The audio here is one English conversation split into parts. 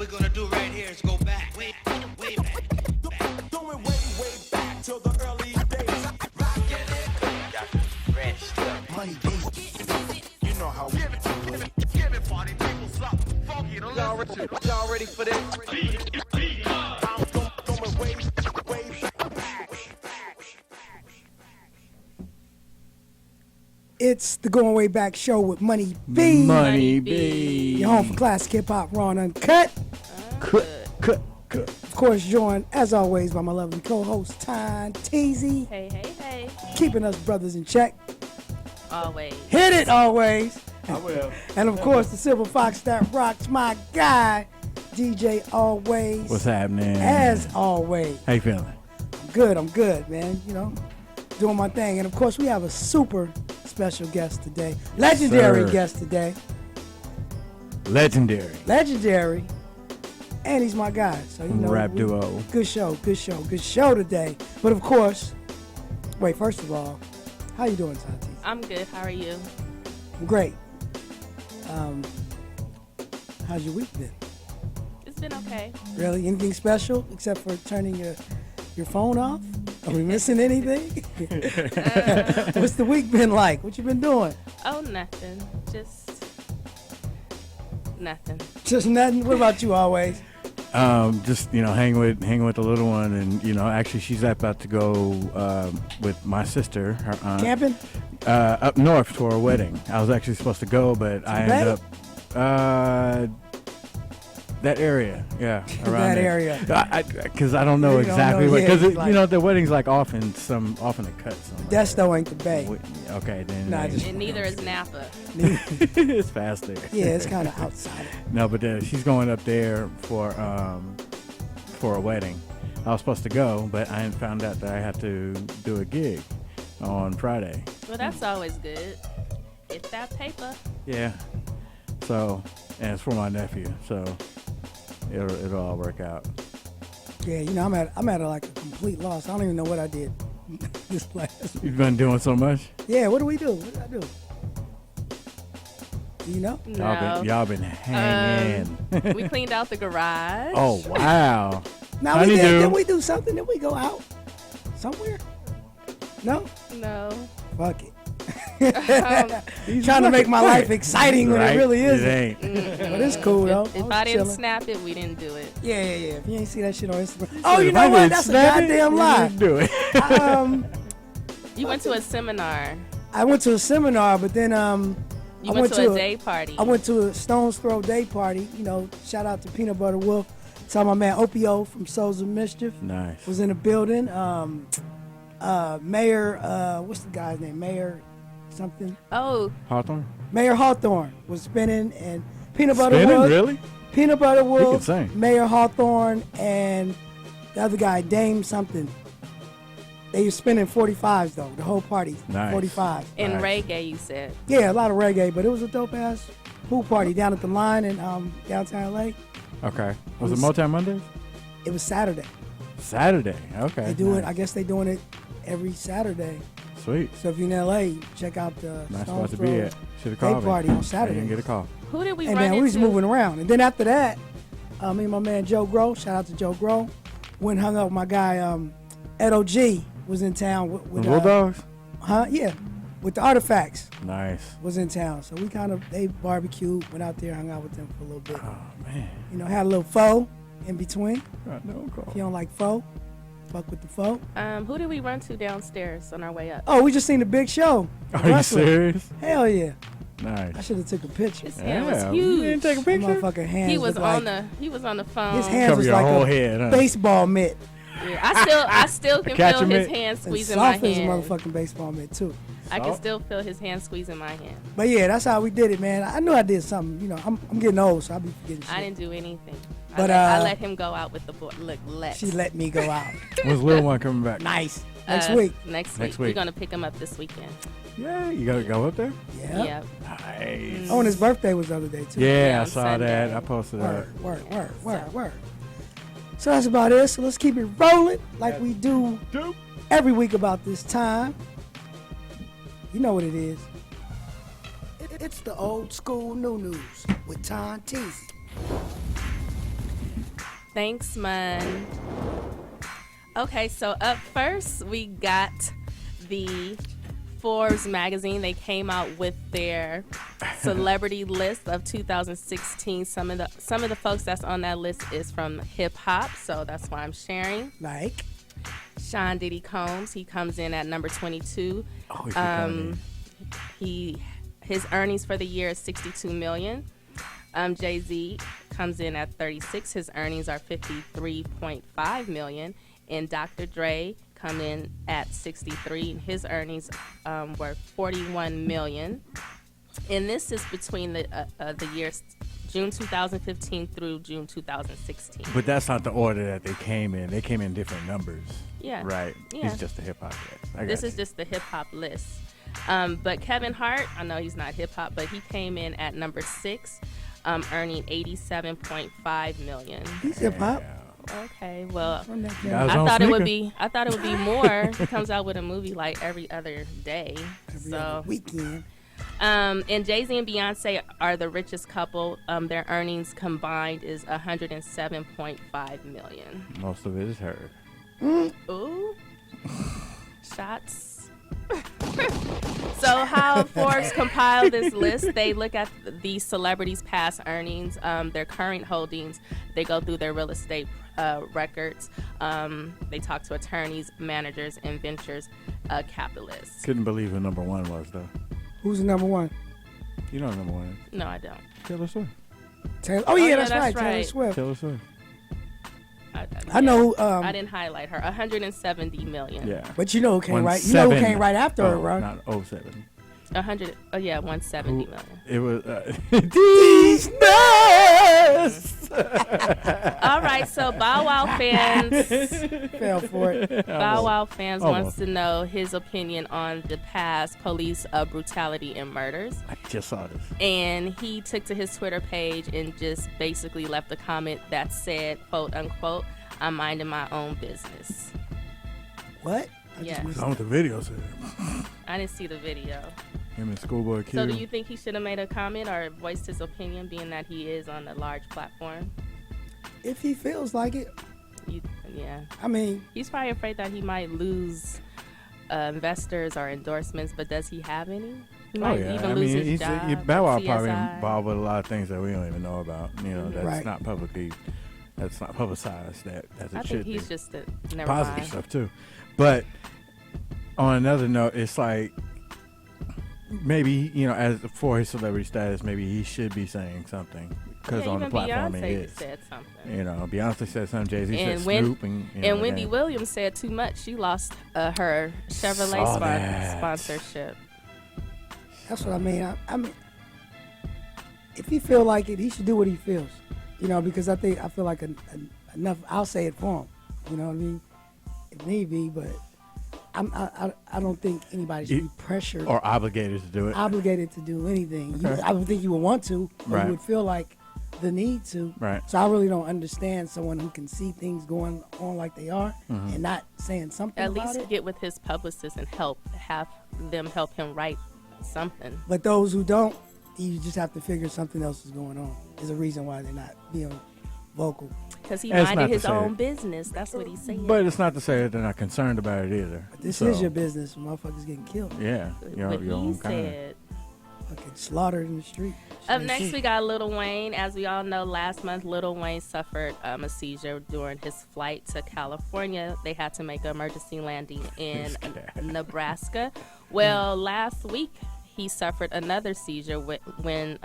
we're gonna do right here is go back, way back. Going way back to the early days. Get it? Got fresh stuff. Money beat. You know how we Give it, party people something funky to listen to. Y'all ready for this? I'm going way back. It's the Going Way Back show with Money B. Money B. Your home for classic hip hop, raw and uncut. Cut. Of course, joined as always by my lovely co-host Ty Teasy, Hey. keeping us brothers in check. Always. Hit it always. I will. And of course, the Silver Fox that rocks, my guy, DJ Always. What's happening? As always. How you feeling? I'm good, man. You know, doing my thing. And of course, we have a super special guest today. Legendary Sir. guest today. Legendary. And he's my guy. So, you know. Rap duo. Good show today. But of course, wait, first of all, how you doing, Tati? I'm good. How are you? I'm great. How's your week been? It's been okay. Really? Anything special except for turning your phone off? Are we missing anything? What's the week been like? What you been doing? Oh, nothing. Just nothing. Just nothing. What about you, Always? Just hang with the little one, and actually she's about to go with my sister, her aunt, Camping? up north for a wedding. I was actually supposed to go, but I ended up that area, yeah, around That there. area. Because I don't know You don't exactly know, what. yeah, Because it's like- the wedding's like off in the cut somewhere. Desto ain't the bay. Okay, then. Nah, just- And neither is Napa. It's fast there. Yeah, it's kind of outside. No, but she's going up there for a wedding. I was supposed to go, but I found out that I had to do a gig on Friday. Well, that's always good. It's that paper. Yeah. So, and it's for my nephew, so it'll all work out. Yeah, I'm at like a complete loss. I don't even know what I did this last week. You've been doing so much. Yeah, what do we do? What did I do? Do you know? No. Y'all been hanging. We cleaned out the garage. Oh wow. Now we did. Didn't we do something? Did we go out somewhere? No. No. Fuck it. He's Trying to make my right. life exciting when it really isn't. It ain't. But it's cool though. If was I didn't chilling. snap it, we didn't do it. Yeah. If you ain't see that shit on Instagram. Oh, you If know I what? didn't That's a snap it, goddamn we lie. didn't do it. You went to a seminar. I went to a seminar, but then You I went to a day party. I went to a Stone's Throw day party. Shout out to Peanut Butter Wolf. Saw my man Opio from Souls of Mischief. Nice. Was in the building. Mayor, what's the guy's name? Mayor something. Oh, Hawthorne? Mayor Hawthorne was spinning, and Peanut Butter Spinning, Wolf. really? Peanut Butter Wolf. sing. Mayor Hawthorne, and the other guy, Dame something. They were spinning 45s though. The whole party. Nice. 45. in Nice. reggae, you said. Yeah, a lot of reggae, but it was a dope ass pool party down at the Line in downtown LA. Okay. Was it was- Motown Mondays? It was Saturday. Saturday. Okay. They do it. nice. I guess they doing it every Saturday. Sweet. So if you're in LA, check out the Nice Stone's spot to Throw be at. Should have day called me. party on I Saturday. didn't get a call. Who did we Hey run man, we was into? moving around, and then after that, me and my man Joe Grow. Shout out to Joe Grow. Went and hung out with my guy Ed OG was in town with The Bulldogs? Yeah, with the Artifacts Nice. was in town. So we they barbecued, went out there, hung out with them for a little bit. Oh, man. Had a little pho in between. Got no call. If you don't like pho, fuck with the pho. Who did we run to downstairs on our way up? Oh, we just seen the big show. Are you Wrestling. serious? Hell yeah. I Nice. should have took a picture. His hand was Yeah, huge. you didn't take a My picture? motherfucking hands He was look on like, the phone. his hands Cover was your like whole a head, huh? baseball mitt. Yeah, I still can Catch feel him his it. hand And squeezing my soft as a hand. motherfucking baseball mitt too. I can Soft? still feel his hand squeezing my hand. But yeah, that's how we did it, man. I knew I did something. I'm getting old, so I'll be forgetting shit. I didn't do anything. But, I let him go out with the boy. Look, She let me go out. When's Lil One coming back? Nice. Next week. Next Next week. week. We're gonna pick him up this weekend. Yeah, you gotta go up there? Yeah. Yep. Nice. Oh, and his birthday was the other day too. Yeah, I on saw Sunday. that. I posted that. Word. So that's about it. So let's keep it rolling like we do every week about this time. You know what it is. It's the old school new news with Tom Teasy. Thanks, man. Okay, so up first we got the Forbes magazine. They came out with their celebrity list of 2016. Some of the folks that's on that list is from hip hop, so that's why I'm sharing. Like, Sean Diddy Combs, he comes in at number 22. His earnings for the year is $62 million. Jay-Z comes in at 36. His earnings are $53.5 million. And Dr. Dre come in at 63. His earnings were $41 million. And this is between the years June 2015 through June 2016. But that's not the order that they came in. They came in different numbers. Yeah. Right. Yeah. He's just a hip hop guy. This is just the hip hop list. But Kevin Hart, I know he's not hip hop, but he came in at number 6, earning $87.5 million. he's hip hop. Okay, well, Guys I on thought it would sneaker. be. I thought it would be more. He comes out with a movie like every other day. Every So other weekend. and Jay-Z and Beyonce are the richest couple. Their earnings combined is $107.5 million. Most of it is her. Ooh, shots. So how Forbes compiled this list, they look at the celebrities' past earnings, their current holdings. They go through their real estate records. They talk to attorneys, managers, and ventures capitalists. Couldn't believe who number 1 was, though. Who's the number one? You know who number 1 is. No, I don't. Taylor Swift. Taylor. Oh, yeah, yeah, that's that's right. Taylor right. Swift. Taylor Swift. I know. I didn't highlight her. 170 million. Yeah. But you know who came right. You know who 17. came right after her, right? Not 07. 100. Oh yeah, 170 million. It was these nuts. All right, so Bow Wow fans, Fell for it. Bow Wow fans Almost. wants to know his opinion on the past police brutality and murders. I just saw this. And he took to his Twitter page and just basically left a comment that said, quote unquote, "I'm minding my own business." What? I Yeah. just missed I want the video said. I didn't see the video. Him and Schoolboy Q. So do you think he should have made a comment or voiced his opinion, being that he is on a large platform? If he feels like it, Yeah. I mean, He's probably afraid that he might lose investors or endorsements, but does he have any? He Oh might yeah, even I lose mean, his job. Bow Wow at probably CSI. involved with a lot of things that we don't even know about. You know, that's Right. not that's not publicized. That as it I should think he's be. just a never Positive mind. stuff too. But on another note, it's like maybe as for his celebrity status, maybe he should be saying something because Yeah, on the even platform Beyonce he is. said something. Beyonce said something. Jay-Z said And Snoop, and Wendy Williams said too much. She lost her Chevrolet Saw that. sponsorship. that's what I mean. I mean, if he feel like it, he should do what he feels. Because I feel like enough. I'll say it for him. You know what I mean? If need be, but I don't think anybody should be pressured or obligated to do it. obligated to do anything. Okay. I would think you would want to, or Right. you would feel like the need to. Right. So I really don't understand someone who can see things going on like they are Mm-hmm. and not saying something At about least it. get with his publicist and have them help him write something. But those who don't, you just have to figure something else is going on. There's a reason why they're not being vocal. Because he That's not minded to his say own it. business. That's what he said. But it's not to say that they're not concerned about it either. But this So, is your business. Motherfuckers getting killed, Yeah, what your he own kind. said. fucking slaughtered in the street. Up next, we got Lil Wayne. As we all know, last month, Lil Wayne suffered a seizure during his flight to California. They had to make an emergency landing in Nebraska. Well, last week, he suffered another seizure when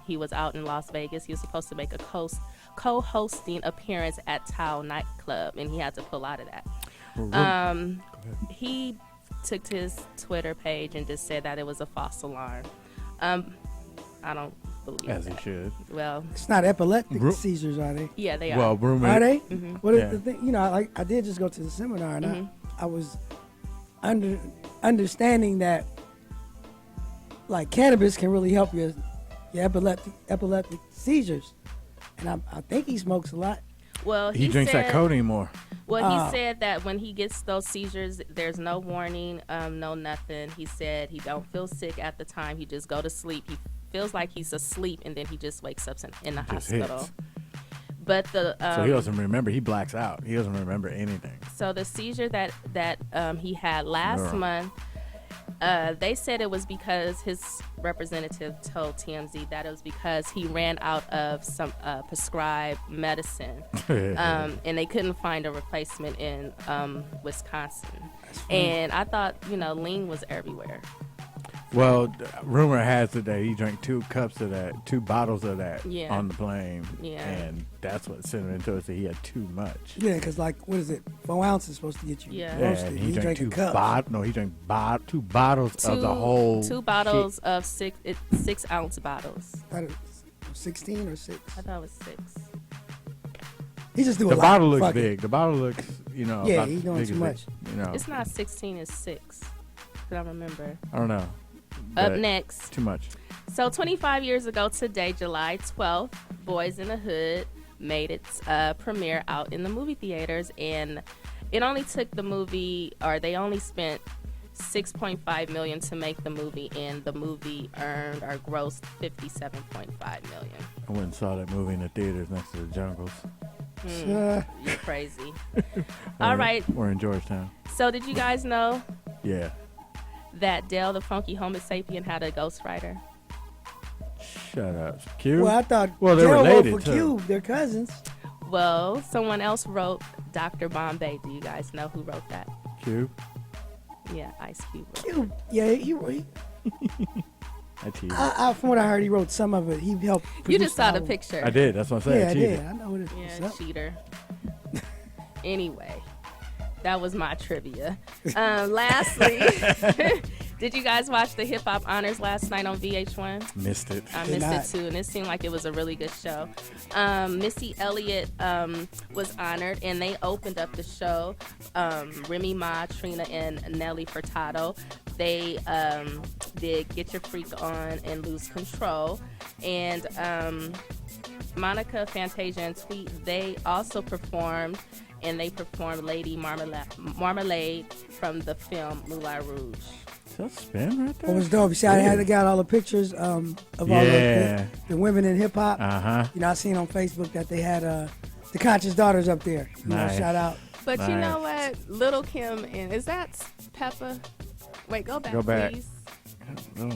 he was out in Las Vegas. He was supposed to make a co-hosting appearance at Tao nightclub, and he had to pull out of that. He took to his Twitter page and just said that it was a false alarm. I don't believe As he that. should. Well, It's not epileptic Ru- seizures, are they? yeah, they are. Well, roommate. Are they? What is Yeah. the thing? I did just go to the seminar, and I was understanding that like cannabis can really help your epileptic seizures, and I think he smokes a lot. Well, He drinks said, that codeine more. Well, he said that when he gets those seizures, there's no warning, no nothing. He said he don't feel sick at the time. He just go to sleep. He feels like he's asleep, and then he just wakes up in the Just hospital. hits. But the So he doesn't remember. He blacks out. He doesn't remember anything. so the seizure that he had last month, they said it was because his representative told TMZ that it was because he ran out of some prescribed medicine, and they couldn't find a replacement in Wisconsin. And I thought, lean was everywhere. Well, rumor has it that he drank 2 cups of that, 2 bottles of that on the plane. Yeah. And that's what sent him into it. So he had too much. Yeah, because what is it? 4 ounces supposed to get you Yeah. roasted. And he drank 2 2 cups. bottles. No, he drank 2 bottles of the whole. 2 bottles of 6-ounce bottles. I thought it was 16 or 6. I thought it was 6. He just do a The lot. bottle looks Fuck it. big. The bottle looks, Yeah, about he's doing big too as much. It's not 16, it's 6. I don't remember. I don't know. Up But next. Too much. So 25 years ago today, July 12th, Boys in the Hood made its premiere out in the movie theaters, and it only took the movie, or they only spent $6.5 million to make the movie, and the movie earned or grossed $57.5 million. I went and saw that movie in the theaters next to the Jungles. Uh, You're crazy. All right. We're in Georgetown. So did you guys know Yeah. that Dale the Funky Homo Sapien had a ghostwriter? Shut up. Cube? well, I thought Well, they're Gerald related, wrote for too. Cube. They're cousins. Well, someone else wrote Dr. Bombay. Do you guys know who wrote that? Cube? Yeah, Ice Cube wrote. Cube. Yeah, he I tease. from what I heard, he wrote some of it. He helped. You produce just saw the album. picture. I did. That's what I'm saying. Yeah, I cheated. did. I know what it is. Yeah, cheater. Anyway, that was my trivia. Lastly, did you guys watch the Hip Hop Honors last night on VH1? Missed it. I Did missed not. it too, and it seemed like it was a really good show. Missy Elliott was honored, and they opened up the show. Remy Ma, Trina, and Nelly Furtado. They did Get Your Freak On and Lose Control. And Monica, Fantasia, and Tweet, they also performed, and they performed Lady Marmalade from the film Moulin Rouge. Is that spin right there? What was dope? You see, I had got all the pictures of all the women in hip hop. Uh-huh. I seen on Facebook that they had the Conscious Daughters up there. Nice. Shout out. But you know Nice. what? Little Kim, and is that Peppa? Wait, go back, Go back. please. Oh,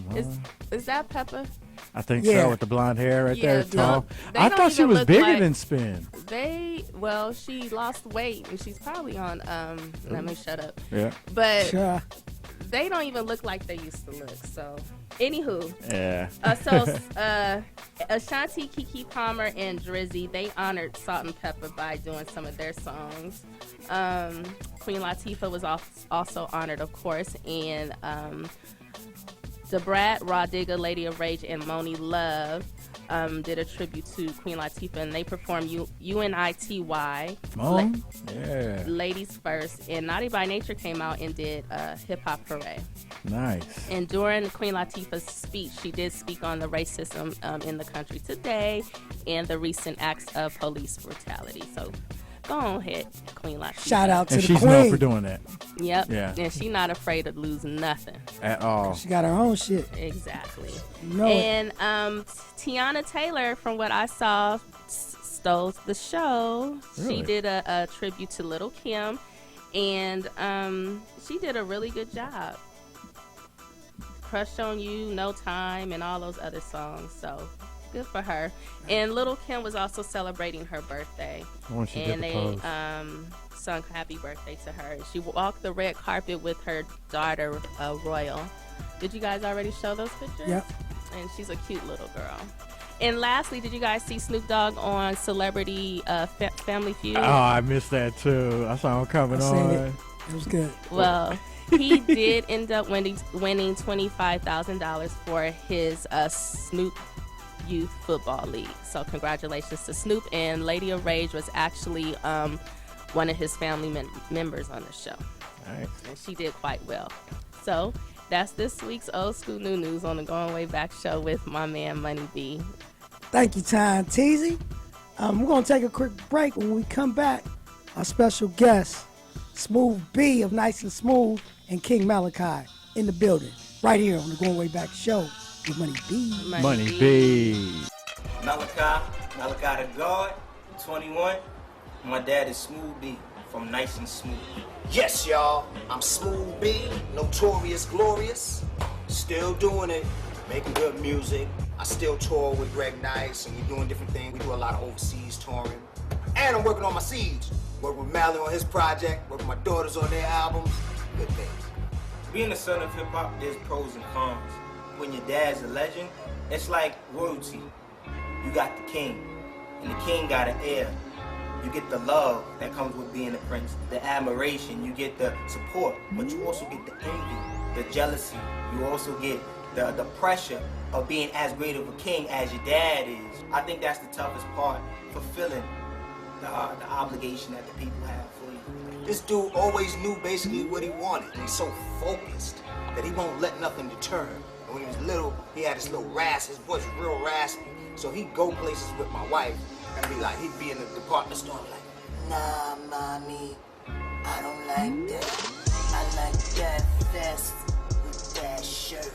Is that Peppa? I think Yeah. so, with the blonde hair right Yeah, there, tall. they I don't thought she even was look bigger like- than Spin. She lost weight, and she's probably on, let me shut up. Yeah. But Sure. they don't even look like they used to look, so. Anywho, Yeah. Ashanti, Keke Palmer, and Drizzy, they honored Salt and Pepper by doing some of their songs. Queen Latifah was also honored, of course, and Debrat, Raw Digga, Lady of Rage, and Moni Love did a tribute to Queen Latifah, and they performed UNITY, Mom? Yeah. Ladies First, and Naughty by Nature came out and did Hip Hop Hooray. Nice. And during Queen Latifah's speech, she did speak on the racism in the country today and the recent acts of police brutality. So go ahead, Queen Latifah. Shout out to And the she's queen. known for doing that. Yep. Yeah. And she's not afraid to lose nothing. At all. She got her own shit. Exactly. You know it. And Tiana Taylor, from what I saw, stole the show. Really? She did a tribute to Little Kim, and she did a really good job. Crush on You, No Time, and all those other songs. So good for her. And Little Kim was also celebrating her birthday. I want you to And get they the pose. sung happy birthday to her. She walked the red carpet with her daughter, Royal. Did you guys already show those pictures? Yep. And she's a cute little girl. And lastly, did you guys see Snoop Dogg on Celebrity Family Feud? Oh, I missed that too. I saw him coming I seen on. it. It was good. Well, he did end up winning $25,000 for his Snoop Youth Football League. So congratulations to Snoop. And Lady of Rage was actually one of his family members on the show. Nice. And she did quite well. So that's this week's Old School New News on the Going Way Back show with my man Money B. Thank you, Ty Teasy. We're going to take a quick break. When we come back, our special guest, Smooth B of Nice and Smooth, and King Malachi in the building, right here on the Going Way Back show with Money B. Money B. Malachi the God. 21. My dad is Smooth B from Nice and Smooth. Yes, y'all. I'm Smooth B, notorious, glorious. Still doing it, making good music. I still tour with Greg Nice, and we're doing different things. We do a lot of overseas touring. And I'm working on my Siege. Working with Mally on his project, working with my daughters on their albums. Good things. Being the son of hip hop, there's pros and cons. When your dad's a legend, it's like royalty. You got the king, and the king got an heir. You get the love that comes with being a prince, the admiration, you get the support, but you also get the envy, the jealousy. You also get the pressure of being as great of a king as your dad is. I think that's the toughest part, fulfilling the obligation that the people have for you. This dude always knew basically what he wanted. And he's so focused that he won't let nothing deter him. And when he was little, he had this little rasp. His voice was real raspy. So he'd go places with my wife and be like, he'd be in the department store and be like, nah, mommy, I don't like that. I like that vest with that shirt.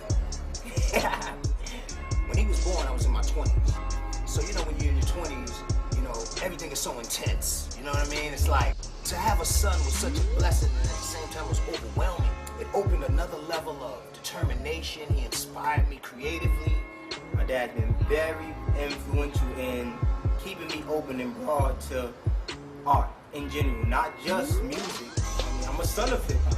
When he was born, I was in my 20s. So, you know, when you're in your 20s, you know, everything is so intense. You know what I mean? It's like, to have a son was such a blessing and at the same time was overwhelming. It opened another level of determination. He inspired me creatively. My dad's been very influential in keeping me open and broad to art in general, not just music. I mean, I'm a son of hip hop,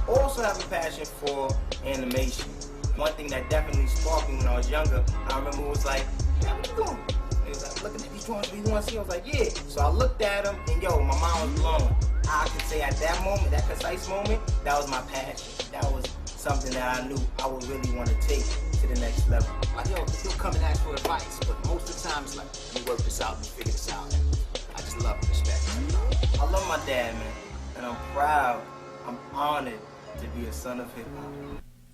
but I also have a passion for animation. One thing that definitely sparked me when I was younger, I remember it was like, "Dad, what you doing?" He was like, "Looking at these drawings, we want to see." I was like, "Yeah." So I looked at them, and yo, my mind was blown. I could say at that moment, that concise moment, that was my passion. That was something that I knew I would really want to take to the next level. Like, yo, he'll come and ask for advice, but most of the time it's like, let me work this out, let me figure this out. I just love and respect him. I love my dad, man, and I'm proud, I'm honored to be a son of hip hop.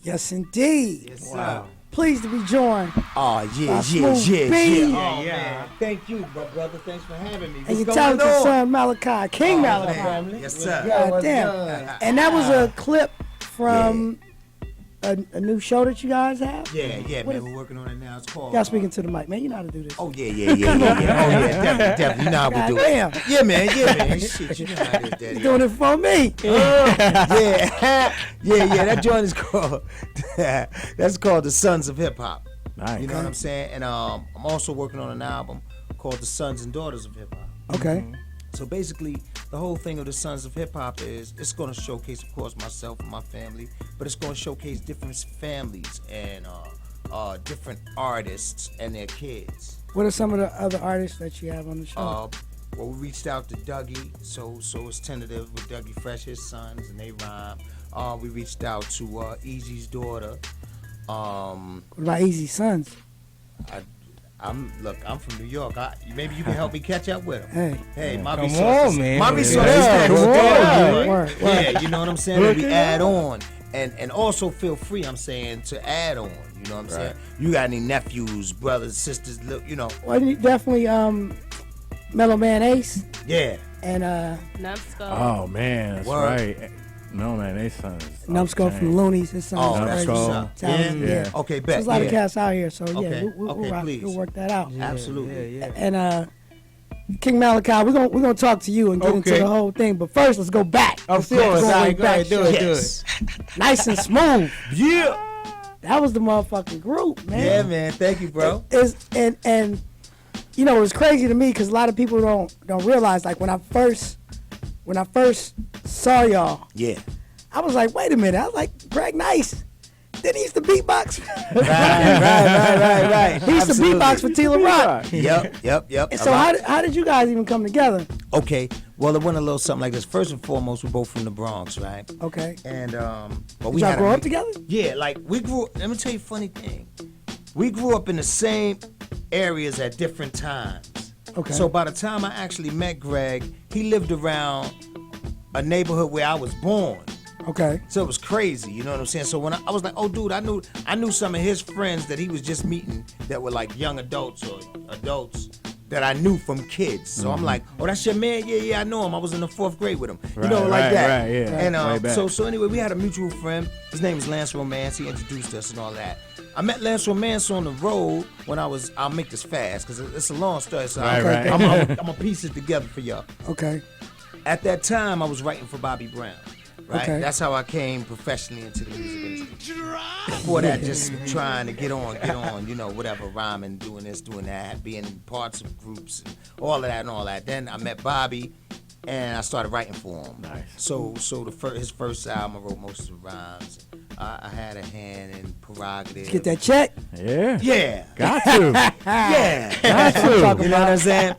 Yes, indeed. Yes, Wow. sir. Pleased to be joined. Oh, yeah, Smooth B. Yeah. Thank you, my brother. Thanks for having me. And your What's going talented on? son, Malachi, King Malachi. Family. Yes, sir. God What's damn. good? And that was a clip from a new show that you guys have? Yeah, What man. is- We're working on it now. It's called. Y'all speaking to the mic, man. You know how to do this. Oh, yeah. Oh, yeah, definitely. You know how we do it. Damn. Yeah, man. Shit, you know how it is, daddy. You doing it for me. Yeah. That joint is called, that's called The Sons of Hip Hop. Nice. You know what I'm saying? And I'm also working on an album called The Sons and Daughters of Hip Hop. Okay. So basically, the whole thing of the Sons of Hip Hop is it's going to showcase, of course, myself and my family, but it's going to showcase different families and different artists and their kids. What are some of the other artists that you have on the show? Well, we reached out to Dougie, so it's tentative with Dougie Fresh, his sons, and they rhyme. We reached out to Easy's daughter. What about Easy Sons? I'm from New York. Maybe you can help me catch up with him. Hey. My Come resources, on, man. My Yeah, resources. yeah, Come come on. on. Word. Yeah, you know what I'm saying? And we Look it add up. on. And also feel free, I'm saying, to add on. You know what I'm saying? You got any nephews, brothers, sisters, you know? Well, you definitely Mellow Man Ace Yeah. and Numbskull. Oh man, that's Word. right. No man, they sons. Numbskull from Loonies. His son. Oh, is that's crazy. what's up. Talented, Yeah. Okay, So bet. there's a lot of yeah. cats out here, so yeah, Okay. we'll Okay, rock, please. we'll work that out. Absolutely. Yeah. And King Malachi, we're gonna talk to you and get into Okay. the whole thing. But first, let's go back. Of Let's go course. way All right, go back. ahead. Do it. Yes. Nice and smooth. Yeah. That was the motherfucking group, man. Yeah, man. Thank you, bro. And you know, it was crazy to me because a lot of people don't realize, like, when I first saw y'all, Yeah. I was like, wait a minute. I was like, Greg Nice. Then he used to beatbox. Right. He used to Absolutely. beatbox for Tila Rock. Yep. And so how did you guys even come together? Okay. Well, it went a little something like this. First and foremost, we're both from the Bronx, right? Okay. And but Did we y'all had grow a, up together? Yeah, like we grew. Let me tell you a funny thing. We grew up in the same areas at different times. Okay. So by the time I actually met Greg, he lived around a neighborhood where I was born. Okay. So it was crazy, you know what I'm saying? So when I was like, oh, dude, I knew some of his friends that he was just meeting that were like young adults or adults that I knew from kids. So I'm like, oh, that's your man? Yeah, I know him. I was in the 4th grade with him. You know, like that. Right, yeah. And Way back. so anyway, we had a mutual friend. His name was Lance Romance. He introduced us and all that. I met Lance Romance on the road when I'll make this fast because it's a long story. So Right. I'm gonna piece it together for y'all. Okay. At that time, I was writing for Bobby Brown. Right? Okay. That's how I came professionally into the music industry. Before that, just trying to get on, whatever, rhyming, doing this, doing that, being in parts of groups, and all of that. Then I met Bobby, and I started writing for him. Nice. So his first album, I wrote most of the rhymes. I had a hand in Prerogative. Get that check. Yeah. Yeah. Got to. Yeah. Got to. You know what I'm saying?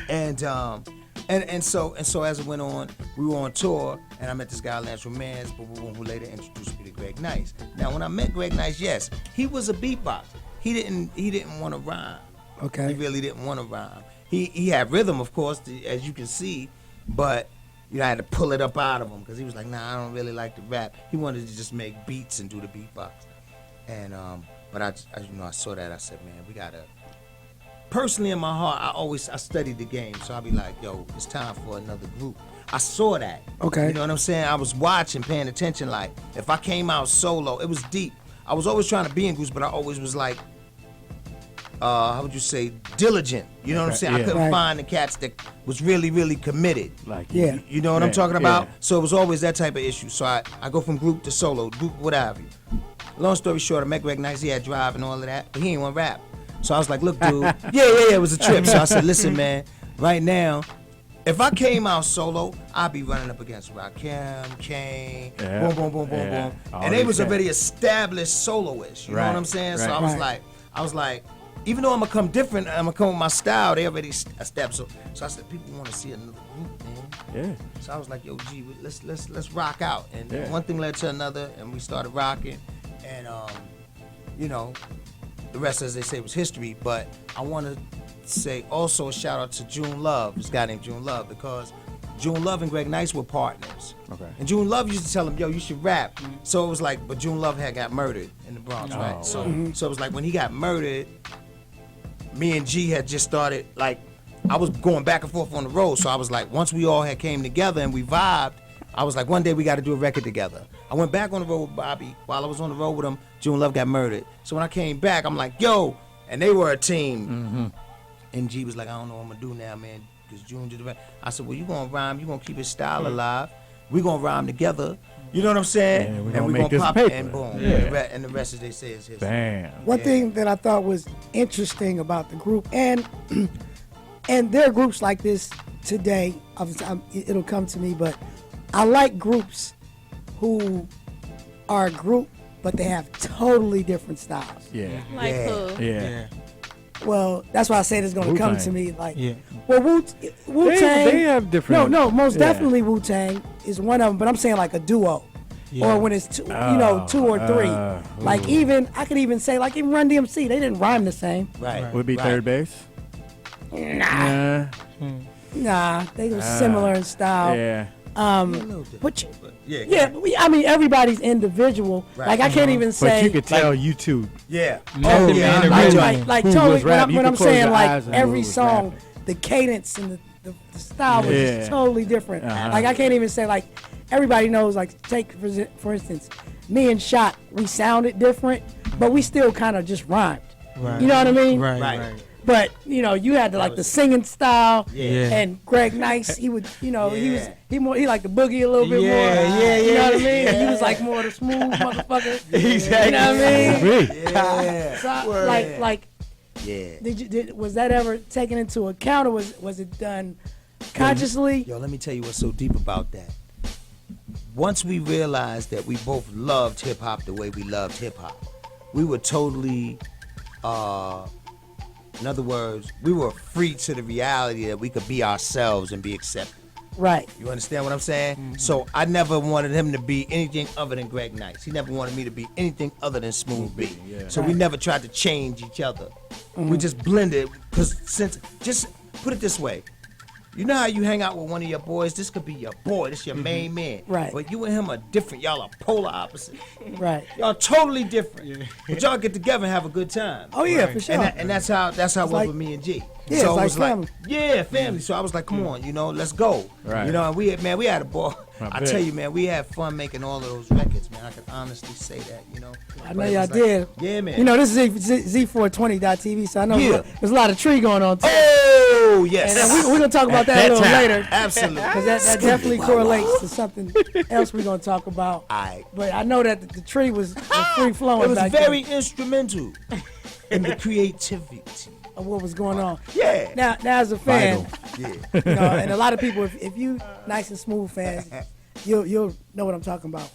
And so as it went on, we were on tour, and I met this guy Lance Romance, who later introduced me to Greg Nice. Now, when I met Greg Nice, yes, he was a beatboxer. He didn't want to rhyme. Okay. He really didn't want to rhyme. He had rhythm, of course, as you can see, but I had to pull it up out of him because he was like, nah, I don't really like to rap. He wanted to just make beats and do the beatbox. And but I saw that. I said, man, we gotta. Personally, in my heart, I studied the game, so I'll be like, yo, it's time for another group. I saw that. Okay. You know what I'm saying? I was watching, paying attention. Like, if I came out solo, it was deep. I was always trying to be in groups, but I always was like, how would you say, diligent. You know what I'm saying? Yeah. I couldn't Right. find the cats that was really, really committed. Like, Yeah. You know what I'm Yeah, talking about? yeah. So it was always that type of issue. So I go from group to solo, group, whatever. Long story short, I met Greg Nice. He had drive and all of that, but he ain't want to rap. So I was like, look, dude, yeah, it was a trip. So I said, listen, man, right now, if I came out solo, I'd be running up against Rakim, Kane, Yeah. boom. Yeah. All And they these was guys. already established soloists. You know Right, what I'm saying? So right. I was like, even though I'm gonna come different, I'm gonna come with my style. They already established. So I said, people want to see another group, man. Yeah. So I was like, yo, G, let's rock out. And Yeah. one thing led to another, and we started rocking. And the rest, as they say, was history. But I want to say also a shout out to June Love, this guy named June Love, because June Love and Greg Nice were partners. Okay. And June Love used to tell him, yo, you should rap. So it was like, but June Love had got murdered in the Bronx, Oh. right? So it was like when he got murdered, me and G had just started, like, I was going back and forth on the road. So I was like, once we all had came together and we vibed, I was like, one day we got to do a record together. I went back on the road with Bobby. While I was on the road with him, June Love got murdered. So when I came back, I'm like, yo, and they were a team. Mm-hmm. And G was like, I don't know what I'm going to do now, man, because June did the rap. I said, well, you going to rhyme. You going to keep his style alive. We going to rhyme together. You know what I'm saying? Yeah, we and gonna we make this pop paper. and boom. Yeah. And the rest, as they say, is history. Bam. One Yeah. thing that I thought was interesting about the group, and there are groups like this today. It'll come to me, but I like groups who are a group, but they have totally different styles. Yeah. Like Yeah. who? Yeah. Well, that's why I said it's going to come Wu-Tang. to me. Like, Yeah. well, Wu-Tang. They have different. No, most yeah. definitely Wu-Tang is one of them. But I'm saying like a duo, or when it's two, two or three. Like ooh. I could even say like even Run DMC. They didn't rhyme the same. Right. Would be right. third base. Nah, Nah. they were similar in style. Yeah. A little different, But but yeah, I mean everybody's individual. Right. Like I can't even But say. you could tell you two. Yeah. Oh, yeah, man, I original. like Who totally. was rapping. You When could I'm close saying your like eyes and who every was song, rapping. the cadence and the style was Yeah. just totally different. Uh-huh. Like I can't even say like everybody knows. Like take for instance, me and Shot, we sounded different, but we still kind of just rhymed. Right. You know what I mean? Right. But you had like the singing style, Yeah. and Greg Nice, he would, he Yeah. he liked the boogie a little bit more. Yeah, You know what I mean? yeah. He was like more of the smooth motherfucker. Exactly. You know what I mean? Me. Yeah. So, like, Yeah. was that ever taken into account, or was it done consciously? Yo, let me tell you what's so deep about that. Once we realized that we both loved hip hop the way we loved hip hop, we were totally, in other words, we were free to the reality that we could be ourselves and be accepted. Right. You understand what I'm saying? So I never wanted him to be anything other than Greg Nice. He never wanted me to be anything other than Smooth B. Yeah. So we never tried to change each other. We just blended. Cause just put it this way. You know how you hang out with one of your boys? This could be your boy. This your main man. Right. But you and him are different. Y'all are polar opposites. Right. Y'all totally different. But y'all get together and have a good time. Oh yeah, for sure. And that's how it was like- with me and G. Yeah, so it's it like was family. family. So I was like, come on, let's go. Right. And we had a ball. I I bet. tell you, man, we had fun making all of those records, man. I can honestly say that, I know But it y'all was like- did. Yeah, man. This is Z420.tv, so I know Yeah. there's a lot of tree going on too. Oh, yes. And we're gonna talk about that a little later. Absolutely. Because that definitely correlates to something else we're gonna talk about. Aight. But I know that the tree was free flowing. It was back very then instrumental in the creativity. of what was going on. Yeah. Now as a fan, Yeah. and a lot of people, if you nice and smooth fans, you'll know what I'm talking about.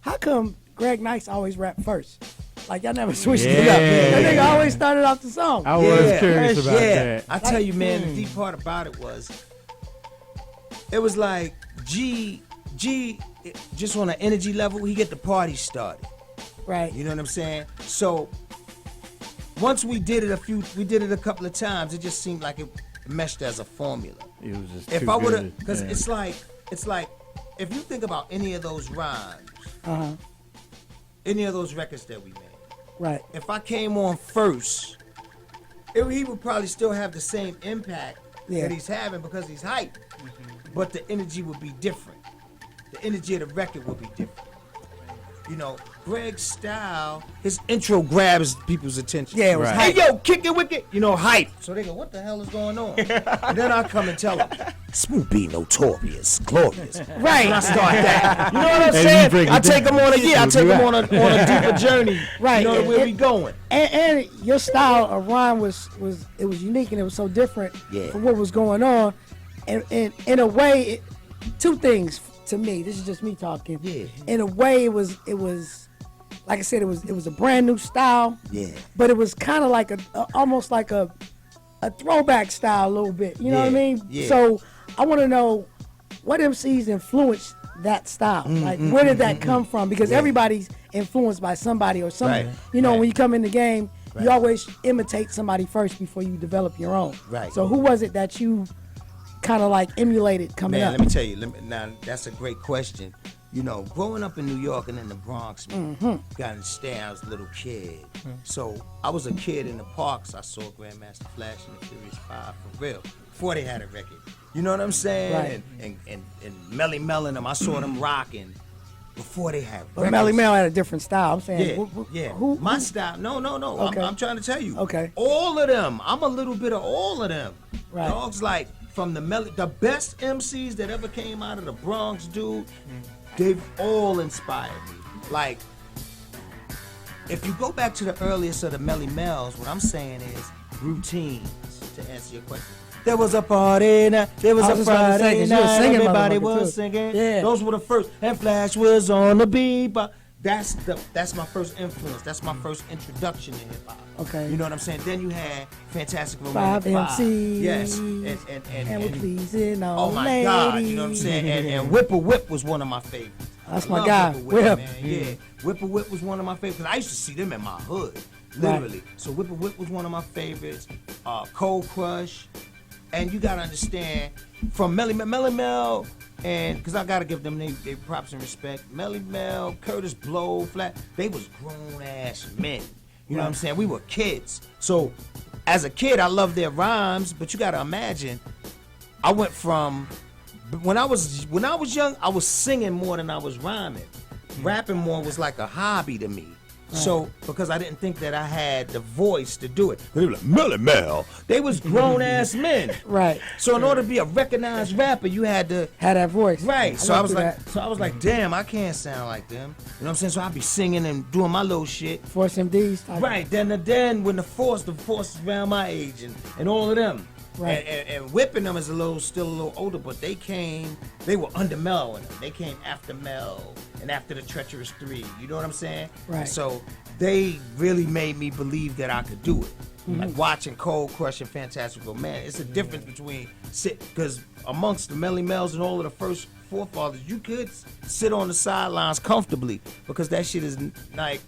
How come Greg Nice always rap first? Like y'all never switched it up. Yeah. That nigga always started off the song. I was curious about that. I tell you, man, the deep part about it was, it was like G, just on an energy level, he get the party started. Right. You know what I'm saying? So once we did it a couple of times, it just seemed like it meshed as a formula. It was just If too I would good. have, because Yeah. it's like, if you think about any of those rhymes, any of those records that we made, Right. if I came on first, he would probably still have the same impact that he's having because he's hyped. But the energy would be different. The energy of the record would be different. Greg's style, his intro grabs people's attention. Yeah, it was Right. Hey, yo, kick it wicked, hype. So they go, what the hell is going on? And then I come and tell them, Smooth B, notorious, glorious. Right. And I start that. You know what I'm And you saying? break it I take down. them on a deeper journey. Right. Where we going? And your style of rhyme was unique and it was so different from what was going on. And in a way, two things to me. This is just me talking. Yeah. In a way, it was like I said, it was a brand new style. Yeah. But it was kind of like almost like a throwback style a little bit. You know what I mean? Yeah. So I want to know what MCs influenced that style. Like where did that come from? Because everybody's influenced by somebody or something. Right. When you come in the game, you always imitate somebody first before you develop your own. Right. So who was it that you kind of like emulated coming Man, up? let me tell you. Now, that's a great question. Growing up in New York and in the Bronx, man, got to understand, I was a little kid. So I was a kid in the parks. I saw Grandmaster Flash and the Furious 5 for real, before they had a record. You know what I'm saying? Right. And Melly Mel and them, I saw them rocking before they had But records. Melly Mel had a different style. I'm saying, Yeah. Who? My style. No. Okay. I'm trying to tell you. Okay. All of them. I'm a little bit of all of them. Right. Dogs like from the best MCs that ever came out of the Bronx, dude. They've all inspired me. Like, if you go back to the earliest of the Melly Mels, what I'm saying is routines. To answer your question. There was a party now. There was I a was just about to say, Friday 'cause you was night. singing, Everybody motherfucker, was too. singing. Yeah. Those were the first. And Flash was on the beat. But that's my first influence. That's my first introduction to hip hop. Okay. You know what I'm saying? Then you had Fantastic Five Romantic MCs. Yes. And we're pleasing all Oh my ladies. God, you know what I'm saying? And Whipper Whip was one of my favorites. That's I my love guy, Whipper Whip. man. Yeah, Whipper Whip was one of my favorites. 'Cause I used to see them in my hood, literally. So Whipper Whip was one of my favorites. Cold Crush. And you gotta understand, from Melly Mel, and because I gotta give them they props and respect. Melly Mel, Curtis Blow, Flat, they was grown ass men. You know what I'm saying? We were kids. So as a kid, I loved their rhymes, but you gotta imagine, I went from when I was young, I was singing more than I was rhyming. Rapping more was like a hobby to me. So, because I didn't think that I had the voice to do it. They were like, Melly Mel. They was grown-ass men. Right. So, in order to be a recognized rapper, you had to... Had that voice. Right. So I was went like, damn, I can't sound like them. You know what I'm saying? So I'd be singing and doing my little shit. Force MDs. Type. Right. Then when the force is around my age and all of them. Right. And Whipping them is still a little older, but they were under Mel in them. They came after Mel and after the Treacherous 3. You know what I'm saying? Right. So they really made me believe that I could do it. Like watching Cold Crush and Fantastic Romance. It's a difference between because amongst the Melly Mels and all of the first forefathers, you could sit on the sidelines comfortably because that shit is like,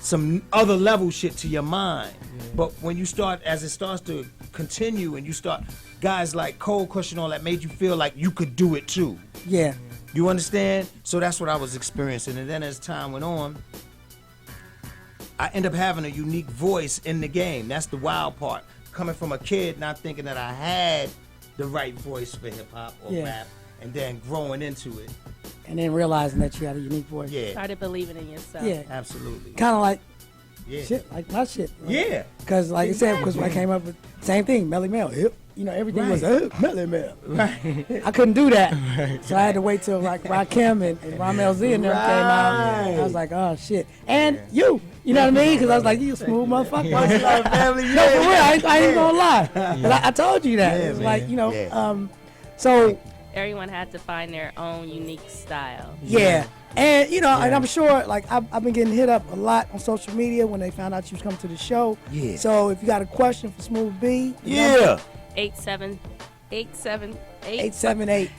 some other level shit to your mind. But when you as it starts to continue and you start, guys like Cold Crush and all that made you feel like you could do it too. Yeah. You understand? So that's what I was experiencing. And then as time went on, I end up having a unique voice in the game. That's the wild part. coming from a kid, not thinking that I had the right voice for hip hop or Yeah. rap, and then growing into it. And then realizing that you had a unique voice. Yeah, Started believing in yourself. Yeah. absolutely. Kind of like Yeah, shit, like my shit. yeah, Because like I said, because when I came up with same thing, Melly Mel, hip. You know, everything was Melly Mel. right. I couldn't do that, so I had to wait till like Rakim and Ramel Z and them came out. Right. I was like, oh shit. And you know what I mean? Because I was like, you smooth motherfucker. Much love, family. No, for real, I ain't gonna lie. But I told you that. Yeah, It's man. like, you know, Yeah. so Everyone had to find their own unique style. yeah. And you know, and I'm sure like I've been getting hit up a lot on social media when they found out you was coming to the show. Yeah. So if you got a question for Smooth B, Yeah. 878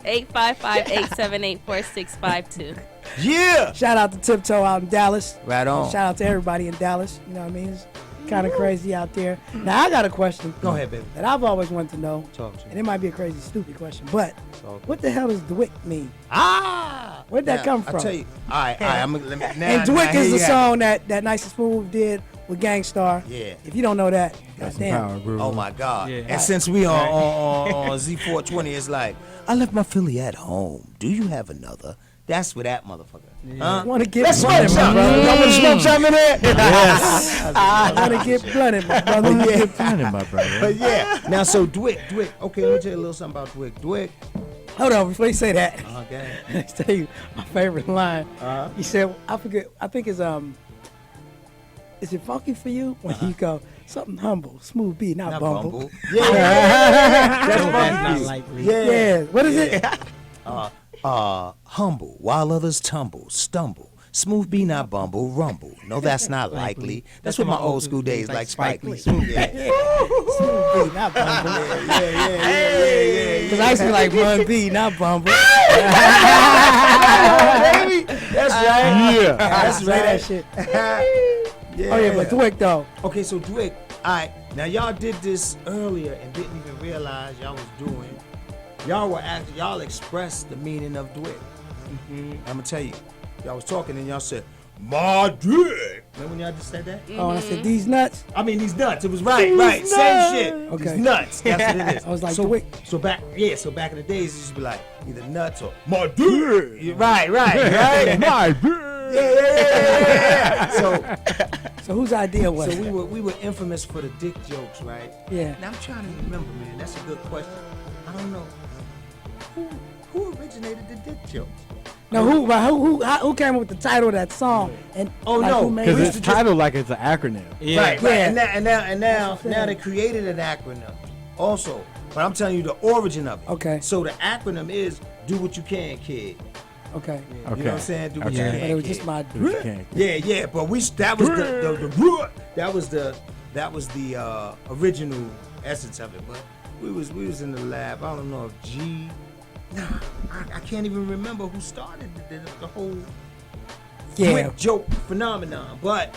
855-878-4652. Yeah. shout out to Tiptoe out in Dallas. Right on. Shout out to everybody in Dallas. You know what I mean? It's kind of crazy out there. Now I got a question. Go ahead, baby. That I've always wanted to know. Talk to And me. it might be a crazy, stupid question, but Talk to what the hell does Dwick mean? Ah. Where'd that come from? I tell you. All right. I'm gonna let me. Now, And Dwick now is here the you have song that Nice and Smooth did with Gangstar. Yeah. If you don't know that, Got some goddamn. power, bro. it. Oh my God. Yeah. And since we on Z420, it's like I left my Philly at home. Do you have another? That's with that motherfucker. Huh? Want to get Let's smoke blunted, my something. brother. Y'all want to smoke something in there? I want to get blunted, my brother. Yeah. Finding my brother. But yeah. Now, so Dwick. Okay, let me tell you a little something about Dwick. Hold on, before you say that, Okay. let's tell you my favorite line. He said, I forget, I think it's, is it funky for you? When you go, something humble, Smooth B, not bumble. Yeah. That's That's not funky. likely. Yeah, what is it? Humble, while others tumble, stumble. Smooth be not bumble, rumble. No, that's not likely. That's what my old school days like Spike Lee. Smooth, yeah. Smooth B, not bumble. Yeah. Because I used to be like, Bun B, not bumble. Baby, that's right. Yeah. That's Say right. that shit. Yeah. Oh, yeah, but Dwick, though. Okay, so Dwick, all right. Now y'all did this earlier and didn't even realize y'all was doing. Y'all expressed the meaning of Dwick. I'm gonna tell you, y'all was talking and y'all said, "My Dwick." Remember when y'all just said that? Oh, and I said, these nuts. I mean, these nuts. It was right. Same shit. Okay. These nuts. That's what it is. I was like, so, Dwick. So back in the days, it used to be like either nuts or my Dwick. Yeah, right. My brother. Yeah. So whose idea was So it? we were infamous for the dick jokes, right? Yeah. Now I'm trying to remember, man. That's a good question. I don't know who originated the dick jokes. No, who came up with the title of that song? And Oh, like, no, who made Because it? it's titled like it's an acronym. Yeah. Right. Yeah. And now they created an acronym also. But I'm telling you the origin of it. Okay. So the acronym is "Do What You Can, Kid." Okay. You know what I'm saying? Do what Okay. you But can. it was kid. just my You can't. Yeah. But that was the original essence of it. But we was in the lab. I don't know if G. Nah, I can't even remember who started the whole quick joke phenomenon. But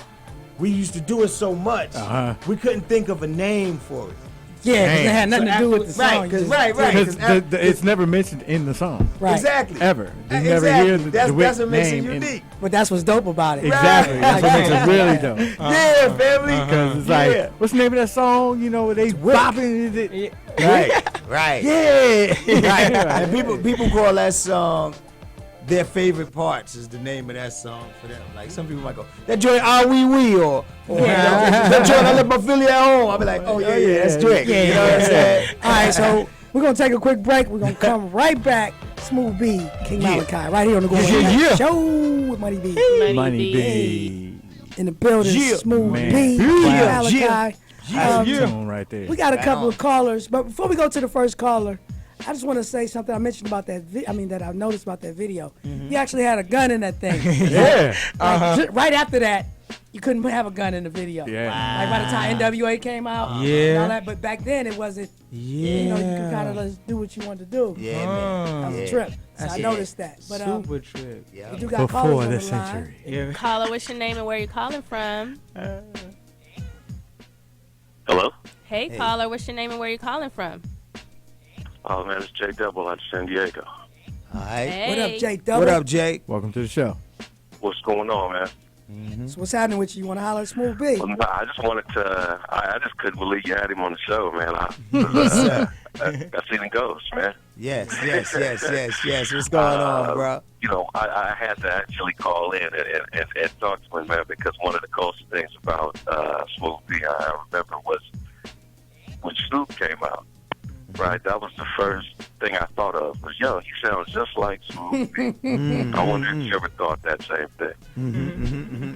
we used to do it so much, we couldn't think of a name for it. Yeah, 'cause it had nothing to do with the song. Right, you just- right. Because 'cause it's never mentioned in the song. Right. Exactly. Ever. You never Exactly. hear the That's Dwick what makes it name in- unique. But that's what's dope about it. Exactly. That's what makes it really dope. Yeah, family. Because it's like, what's the name of that song? You know, where they bopping it. Right. Yeah. Right. And people call that song their favorite parts is the name of that song for them. Like some people might go, that joint Ah Wee Wee or that joint I left my Philly at home. I'll be like, oh yeah, that's Drake. Yeah, You know what I'm saying? All right, so we're going to take a quick break. We're going to come right back. Smooth B, King Malachi, right here on the Goin Show with Money B. Money B. In the building, Yeah. Smooth Man. B, King Yeah. Malachi. Tune right there. We got a Right couple on. of callers, but before we go to the first caller, I just want to say something I mentioned about that. That I noticed about that video. He actually had a gun in that thing. Yeah. Like, right after that, you couldn't have a gun in the video. Yeah. Like by the time NWA came out, and Yeah. all that, but back then it wasn't. Yeah. You know, you could kind of just do what you wanted to do. Yeah, man. That was a Yeah. trip. So I That's- noticed that. But Super trip. Yeah. we do got callers Before on the the line. century. Yeah. Caller, what's your name and where you calling from? Hello? Hey, caller, what's your name and where you calling from? Oh, man, it's Jay Double out of San Diego. All right. Hey. What up, Jay Double? What up, Jay? Welcome to the show. What's going on, man? So what's happening with you? You want to holler at Smooth B? Well, no, I just wanted to. I just couldn't believe you had him on the show, man. I seen him ghost, man. Yes. What's going on, bro? You know, I had to actually call in and talk to him, man, because one of the coolest things about Smooth B I remember was when Snoop came out. Right, that was the first thing I thought of. Was yo, he sounds just like Smooth B. I wonder if you ever thought that same thing.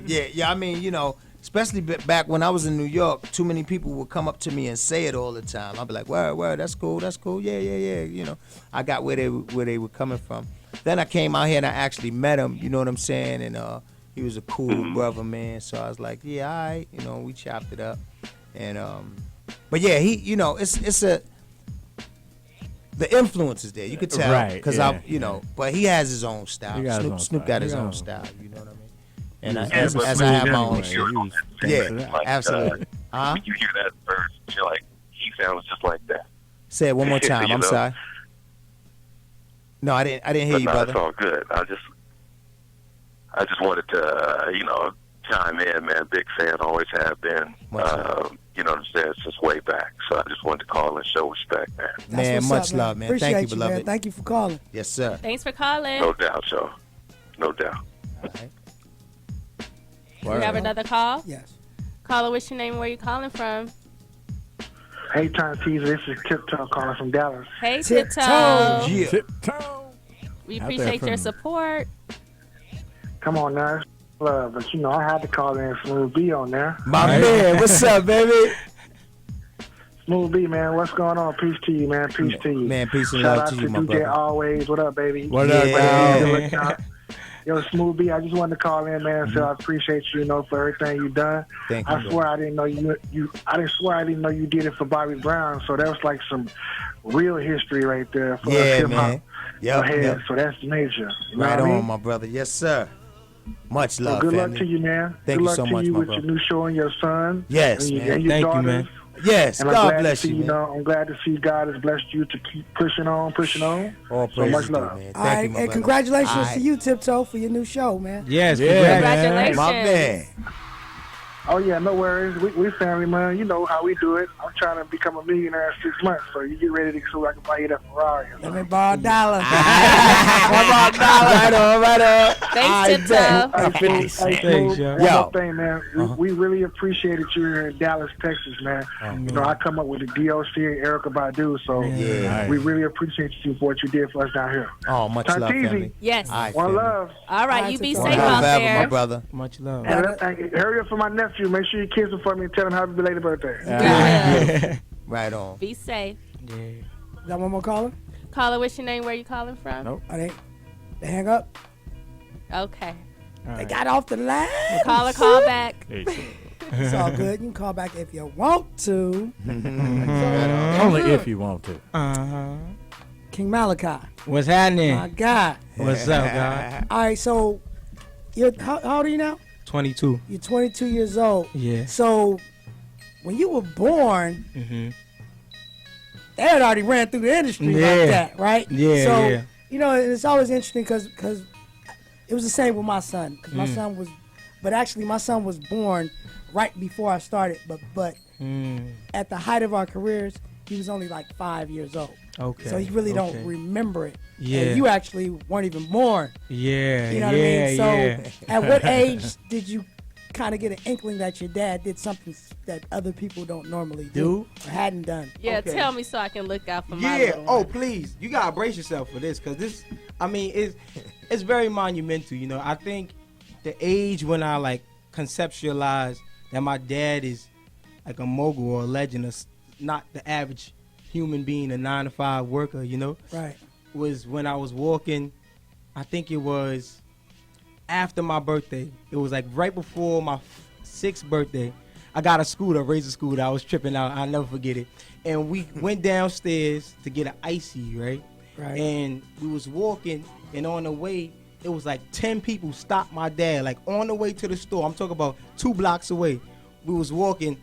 Yeah. I mean, you know, especially back when I was in New York, too many people would come up to me and say it all the time. I'd be like, word, that's cool. Yeah. You know, I got where they were coming from. Then I came out here and I actually met him. You know what I'm saying? And he was a cool brother, man. So I was like, yeah, all right. You know, we chopped it up. And but yeah, he, you know, it's a. The influence is there. You could tell, right? Because you know, but he has his own style. Snoop got his own style. You know what I mean? And as I have my own shit. Yeah, absolutely. When you hear that verse, you're like, he sounds just like that. Say it one more time. I'm sorry. No, I didn't hear you, brother. It's all good. I just wanted to, you know, chime in, man. Big fan, always have been. You know what I'm saying? Since way back. So I just wanted to call and show respect, man. Man, much love, man. Appreciate Thank you, beloved. Man. Thank you for calling. Yes, sir. Thanks for calling. No doubt, y'all. No doubt. All right. We have another call. Yes. Caller, what's your name? Where you calling from? Hey, Time Teaser. This is Tiptoe calling from Dallas. Hey, Tiptoe. Yeah. Tiptoe. We Out appreciate there your from- support. Come on now. It's love, but you know, I had to call in Smooth B on there. My man, what's up, baby? Smooth B, man, what's going on? Peace to you, man. Peace to you. Man, peace and Shout love out to you, my DJ brother. Always. What up, baby? What up, Yeah. Yo, Smooth B, I just wanted to call in, man. So I appreciate you, you know, for everything you done. Thank you. I swear I didn't know I didn't know you did it for Bobby Brown. So that was like some real history right there for Yeah, hip hop. man. Yep. So that's major. You know Right what I on, mean? my brother. Yes, sir. Much Well, love, good family. luck to you, man. Thank good you luck so to much, you my with brother. your new show and your son. Yes, and, man. And your Thank you, daughters. man. Yes, And I'm God glad bless to see, you, man. I'm glad to see God has blessed you to keep pushing on. All So praises, much dude, love. man. All Thank right, you, my and brother. congratulations All to right. you, Tiptoe, for your new show, man. Yes, Yeah. Congratulations. My man. Oh, yeah, no worries. We family, man. You know how we do it. I'm trying to become a millionaire in 6 months, so you get ready so I can buy you that Ferrari. Let me borrow $1. Right on. Thanks, Tiptoe. Hey, Thanks, yo. One Yo. more thing, man. We really appreciated you here in Dallas, Texas, man. You know, I come up with the DOC and Erica Badu, so Yeah. we really appreciate you for what you did for us down here. Oh, much love, Tanteezy. family. Yes. All right, One family. love. All right, All you be right, safe One love out forever, my there. brother. Much love. And hurry up for my nephew. Make sure you kiss him for me and tell him happy belated birthday. Yeah. Right on. Be safe. Yeah. Got one more caller? Caller, what's your name? Where you calling from? Nope. Are they hang up? Okay. They got off the line. Caller, call back. It's all good. You can call back if you want to. Only if you want to. Uh-huh. King Malachi, What's happening? my God. What's up, God? All right, so how old are you now? 22. You're 22 years old. Yeah. So when you were born, Mm-hmm. they had already ran through the industry Yeah. like that, right? Yeah, So, yeah. you know, it's always interesting because it was the same with my son. 'Cause my son was, but actually my son was born right before I started. But at the height of our careers, he was only like 5 years old. Okay. So he really okay. don't remember it. Yeah. And you actually weren't even born. Yeah. You know what I mean? So at what age did you kind of get an inkling that your dad did something that other people don't normally do or hadn't done? Yeah, Okay. tell me so I can look out for my Yeah. little Oh, one. please. You gotta brace yourself for this, cause this. I mean, it's very monumental. You know, I think the age when I like conceptualized that my dad is like a mogul or a legend, or not the average human being, a 9-to-5 worker. You know, Right. was when I was walking. I think it was after my birthday. It was like right before my 6th birthday. I got a scooter, a Razor scooter. I was tripping out. I'll never forget it. And we went downstairs to get an icy, right? Right. And we was walking, and on the way, it was like 10 people stopped my dad, like on the way to the store. I'm talking about 2 blocks away. We was walking,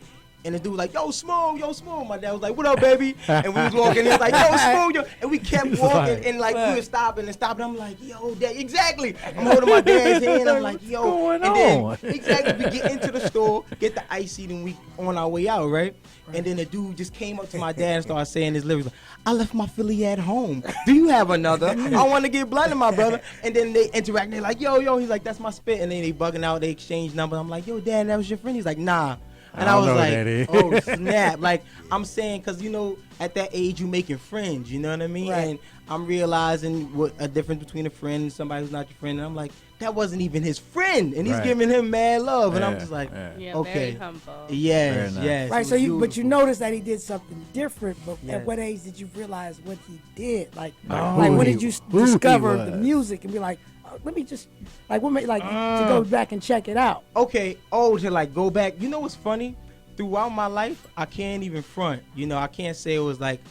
And the dude was like, yo, Smooth. My dad was like, what up, baby? And we was walking in, like, yo, Smooth, yo. And we kept walking, and like, we were stopping and stopping. I'm like, yo, Dad, exactly. I'm holding my dad's hand. I'm like, yo. What's and going on? then, exactly, we get into the store, get the ice seat, and we on our way out, right? And then the dude just came up to my dad and started saying his lyrics. Like, I left my Philly at home. Do you have another? I want to get blood in my brother. And then they interact. They're like, yo. He's like, that's my spit. And then they bugging out. They exchange numbers. I'm like, yo, Dad, that was your friend? He's like, nah. And I was like, oh, snap. Like, I'm saying, because, you know, at that age, you making friends. You know what I mean? Right. And I'm realizing what a difference between a friend and somebody who's not your friend. And I'm like, that wasn't even his friend. And he's giving him mad love. And I'm just like, okay. Very humble. Yes, Very nice. yes. Right, it so was but you beautiful. noticed that he did something different, but Yes. at what age did you realize what he did? Like who when he- did you who he discover the was. music and be like, let me just, like, what made, like, to go back and check it out? Okay, to like go back. You know what's funny? Throughout my life, I can't even front. You know, I can't say it was like,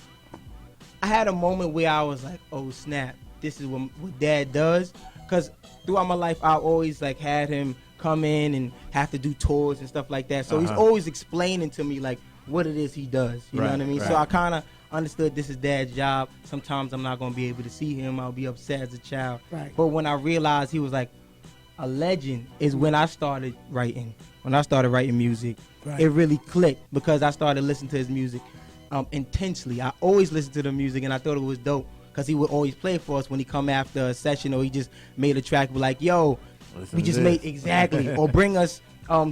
I had a moment where I was like, oh snap, this is what Dad does. Because throughout my life, I always like had him come in and have to do tours and stuff like that. So he's always explaining to me like what it is he does. You know what I mean? So I kind of understood this is Dad's job. Sometimes I'm not going to be able to see him. I'll be upset as a child. Right. But when I realized he was like a legend is when I started writing. When I started writing music, it really clicked because I started listening to his music intensely. I always listened to the music and I thought it was dope because he would always play for us when he come after a session or he just made a track like, yo, we just made exactly or bring us.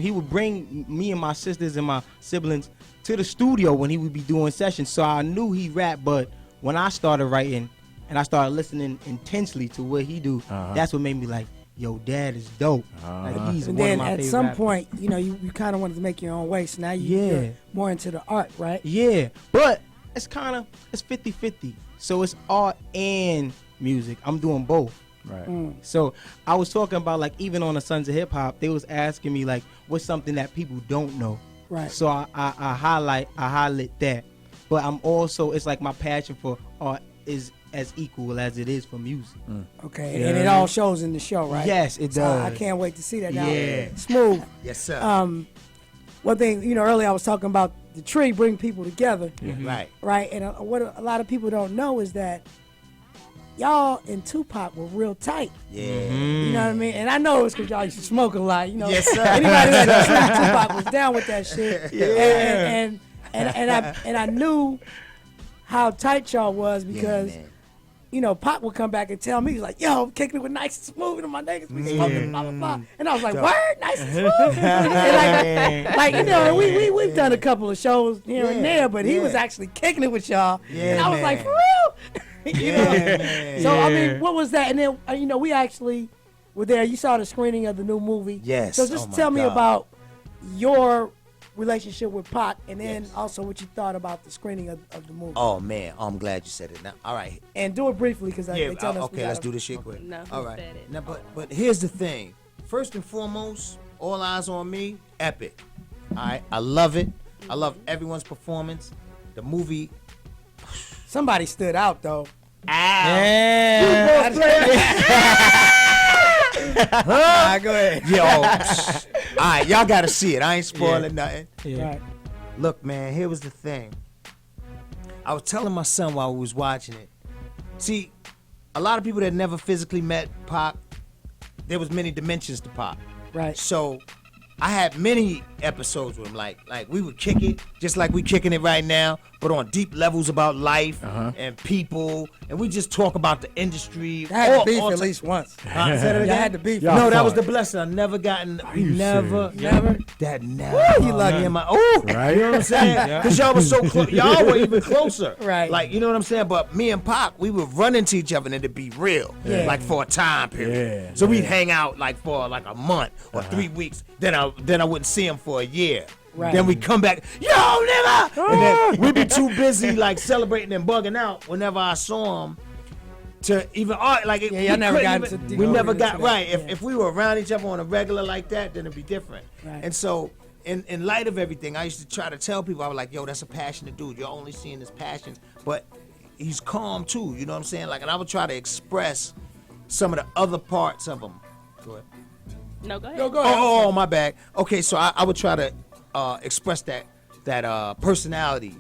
He would bring me and my sisters and my siblings to the studio when he would be doing sessions. So I knew he rapped, but when I started writing and I started listening intensely to what he do, that's what made me like, yo, Dad is dope. Like he's And one then of my at favorite some rappers. point, you know, you kind of wanted to make your own way. So now you're more into the art, right? Yeah, but it's 50-50. So it's art and music. I'm doing both. Right. So I was talking about like even on the Sons of Hip Hop, they was asking me like what's something that people don't know. Right. So I highlight that. But I'm also, it's like my passion for art is as equal as it is for music. Okay, Yeah. and it all shows in the show, right? Yes, it So does. I can't wait to see that now. Yeah. Smooth. Yes, sir. One thing, you know, earlier I was talking about the tree bring people together, Right. right? And what a lot of people don't know is that y'all and Tupac were real tight. Yeah. You know what I mean? And I know it's because y'all used to smoke a lot. You know, Yes, sir. anybody who had a tree, Tupac was down with that shit. Yeah. And I knew how tight y'all was because. man. You know, Pop would come back and tell me, he's like, yo, I'm kicking it with Nice and Smooth and my niggas, we smoking, blah, blah, blah. And I was like, word, Nice and Smooth? And like, you know, we've done a couple of shows here and there, but he was actually kicking it with y'all. And I was like, for real? You know? So, I mean, what was that? And then, you know, we actually were there. You saw the screening of the new movie. Yes. So just Oh, my tell me God. about your relationship with Pac, and then also what you thought about the screening of the movie. Oh man, I'm glad you said it. Now, all right. And do it briefly because they tell us we okay, let's gotta- do this shit quick. No, all who right. said it? Now, but here's the thing. First and foremost, all eyes on me. Epic. All right, I love it. I love everyone's performance. The movie. Somebody stood out though. Yeah. Go ahead. Yo. All right, y'all gotta see it. I ain't spoiling nothing. Right. Look, man, here was the thing. I was telling my son while we was watching it. See, a lot of people that never physically met Pac, there was many dimensions to Pac. Right. So I had many episodes with him. Like we would kick it, just like we kicking it right now, but on deep levels about life and people, and we just talk about the industry. I had to all- beef all at ti- least once. Say that Yeah, I again? had to beef. Y'all No, that was fought. the blessing. I never gotten. We you never, serious? Never? That never. Woo, you lucky. Me and my, oh, Right? you know what I'm saying? Because y'all was so close. Y'all were even closer. Right. Like, you know what I'm saying? But me and Pac, we would run into each other and it'd be real. Yeah. Like for a time period. Yeah, So we'd hang out like for like a month or 3 weeks. Then I wouldn't see him for a year. Right. Then we'd come back, yo, nigga! And then we'd be too busy like celebrating and bugging out whenever I saw him to even like Yeah, y'all never got into we deep never into got that. right. Yeah. If we were around each other on a regular like that, then it'd be different. Right. And so in light of everything, I used to try to tell people, I was like, yo, that's a passionate dude. You're only seeing his passion, but he's calm too. You know what I'm saying? Like, and I would try to express some of the other parts of him. Go ahead. No, go ahead. Go ahead. Oh, my bad. Okay, so I would try to express that personality.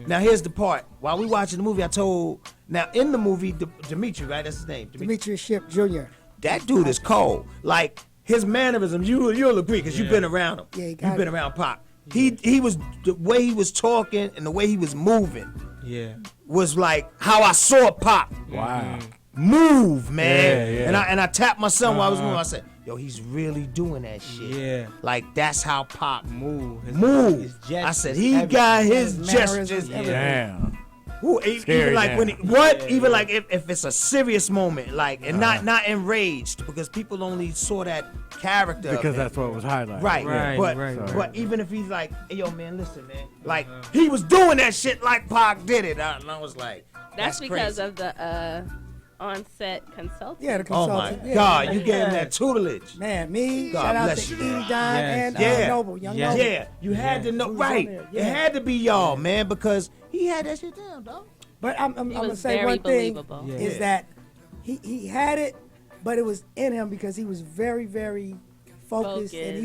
Now here's the part. While we watching the movie, I told. Now in the movie, Dimitri, right? That's his name. Demetrius Shipp Jr. That dude is cold. Like his mannerisms, you'll agree because you've been around him. Yeah, you've been around Pac. He was the way he was talking and the way he was moving. Yeah. Was like how I saw Pac. Wow. Move, man. Yeah, yeah. And I tapped my son while I was moving. I said, yo, he's really doing that shit. Yeah. Like that's how Pac move. His I said he got his gestures. Damn. Ooh, Scary even like now. when even like if it's a serious moment, like and not enraged because people only saw that character Because that's what was highlighted. Right. But right. even if he's like, hey, yo, man, listen, man, like he was doing that shit like Pac did it, and I was like, That's because crazy. of the on-set consultant. Yeah, the Oh my consultant. God, you gave him that tutelage. Man, me, God shout out bless to you. Edie Dine and Yeah. Noble, Young Yeah. Noble. Yeah, you had to know, Who was on right? there? It had to be y'all, man, because he had that shit down, dog. But I'm He gonna was say very one thing believable. Yeah. is that he had it, but it was in him because he was very, very focused and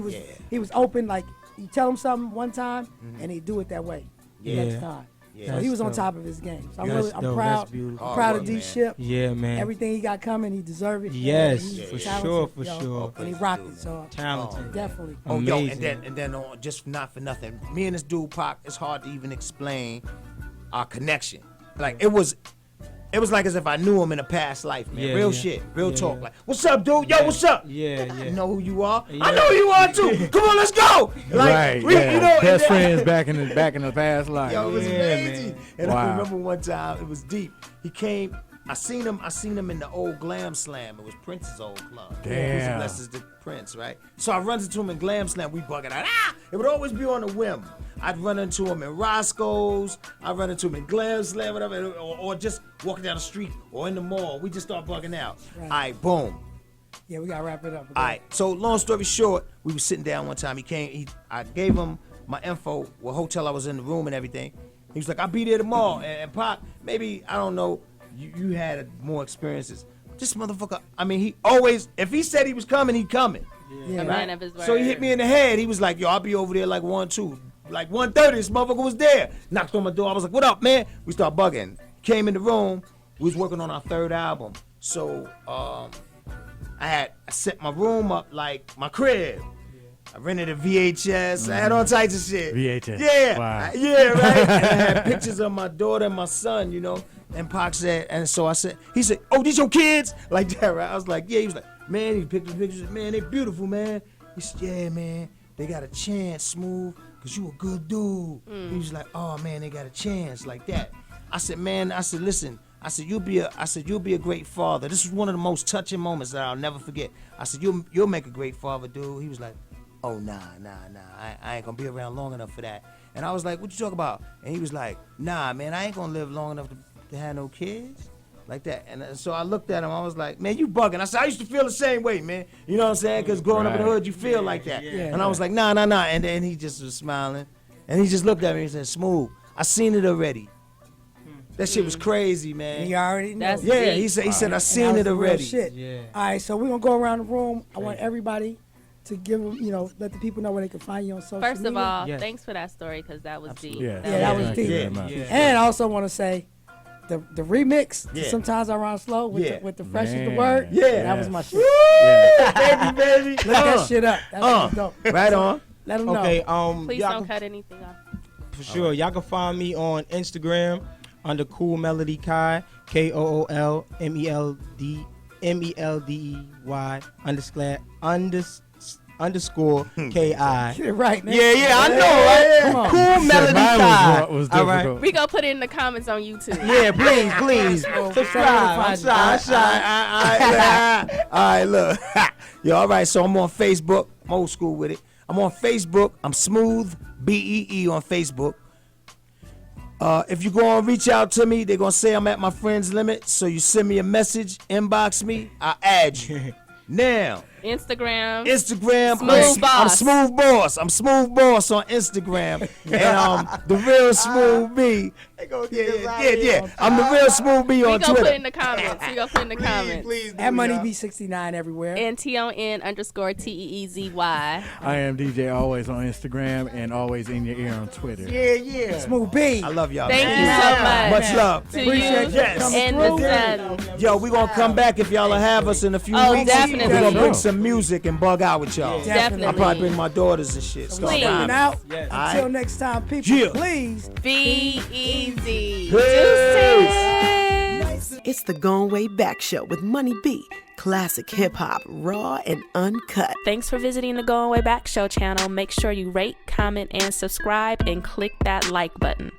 he was open. Like you tell him something one time and he do it that way next time. Yeah. So he was on That's top of his game. So That's I'm dope. proud. That's beautiful. I'm proud Hard of work, D Ship. Yeah, man. Everything he got coming, he deserved it. Yes, He's for talented, sure, for yo, sure. And he rocked it. So Talented. definitely. Oh, yo, Amazing. and then just not for nothing. Me and this dude Pac, it's hard to even explain our connection. Like it was like as if I knew him in a past life, man. Yeah, Real yeah. shit, real Yeah. talk. Like, what's up, dude? Yo, what's up? Yeah, I yeah. know who you are. Yeah. I know who you are too. Come on, let's go. Like, Right. we, Yeah. you know, Best and friends back in the past life. Yo, it was Yeah, crazy. man. And I Wow. remember one time it was deep. He came. I seen him in the old Glam Slam. It was Prince's old club. Damn. Blesses the Prince, right? So I runs into him in Glam Slam. We bugging out. It would always be on a whim. I'd run into him in Roscoe's. I'd run into him in Glam Slam, whatever, or just walking down the street or in the mall. We just start bugging out. Right. All right, boom. Yeah, we gotta wrap it up. All right. So long story short, we was sitting down one time. He came. I gave him my info, what hotel I was in, the room and everything. He was like, "I'll be there tomorrow." And Pac, maybe I don't know. You had more experiences. This motherfucker. I mean, he always. If he said he was coming, he coming. Yeah. A man of his word. So he hit me in the head. He was like, "Yo, I'll be over there like 1-2, like 1:30." This motherfucker was there. Knocked on my door. I was like, "What up, man?" We start bugging. Came in the room. We was working on our third album. So I set my room up like my crib. I rented a VHS. I had all types of shit. VHS. Yeah. Wow. Yeah, right. And I had pictures of my daughter and my son, you know. And Pac said, and so I said, he said, "Oh, these your kids?" Like that, right? I was like, yeah. He was like, "Man, these pictures, man, they beautiful, man." He said, "Yeah, man, they got a chance, Smooth, because you a good dude." He was like, "Oh, man, they got a chance," like that. I said, "Man," I said, "Listen," I said, you'll be a great father." This is one of the most touching moments that I'll never forget. I said, you'll make a great father, dude." He was like, "Oh, nah. I ain't gonna be around long enough for that." And I was like, "What you talking about?" And he was like, "Nah, man, I ain't gonna live long enough to have no kids." Like that. And so I looked at him. I was like, "Man, you bugging." I said, "I used to feel the same way, man." You know what I'm saying? Because growing up in the hood, you feel like that. And I was like, nah. And then he just was smiling. And he just looked at me and said, "Smooth, I seen it already." That shit was crazy, man. You already know. That's Yeah, deep. he said, "I And seen that it was the real already." Shit. Yeah. All right, so we're gonna go around the room. I want everybody to give them, let the people know where they can find you on social First media. of all, Yes. thanks for that story because that was deep. Yeah. that was Thank you deep. very much. Yeah. And I also want to say, the remix. Yeah. Sometimes I run slow with Yeah. with the fresh is the Man. word. Yeah. that was my shit. Yeah. baby. Look that shit up. That's dope. Right on. Let them know. Okay, Please y'all don't can- cut anything off. For sure. Y'all can find me on Instagram under Cool Melody Kai, KOOLMELDY _underscore KI. Get it right, man. Yeah, I know, right? Come on. Cool Melody Mine Kai. was All right. difficult. We gonna put it in the comments on YouTube. Yeah, please. Subscribe. I'm shy. All right, look. Yo, all right, so I'm on Facebook. I'm old school with it. I'm on Facebook. I'm Smooth, BEE on Facebook. If you go and reach out to me, they're going to say I'm at my friend's limit. So you send me a message, inbox me, I'll add you. Now, Instagram. Smooth Boss. I'm Smooth Boss. I'm Smooth Boss on Instagram. And the real Smooth B. Yeah. I'm the real Smooth B on Twitter. We gonna put in the comments. Please At MoneyB69 everywhere. And TON_TEEZY. I am DJ Always on Instagram and Always in Your Ear on Twitter. Yeah. Smooth B. I love y'all. Thank you so much. Much love. To Appreciate you. Yes. And the sun. Yo, we gonna come back if y'all will have us in a few weeks. Definitely. We're gonna bring some music and bug out with y'all. Definitely. I'll probably bring my daughters and shit. Start Please. rhyming. Out. Yes. Until next time, people, Yeah. please. Be easy. Peace. It's the Going Way Back Show with Money B. Classic hip hop, raw and uncut. Thanks for visiting the Going Way Back Show channel. Make sure you rate, comment, and subscribe, and click that like button.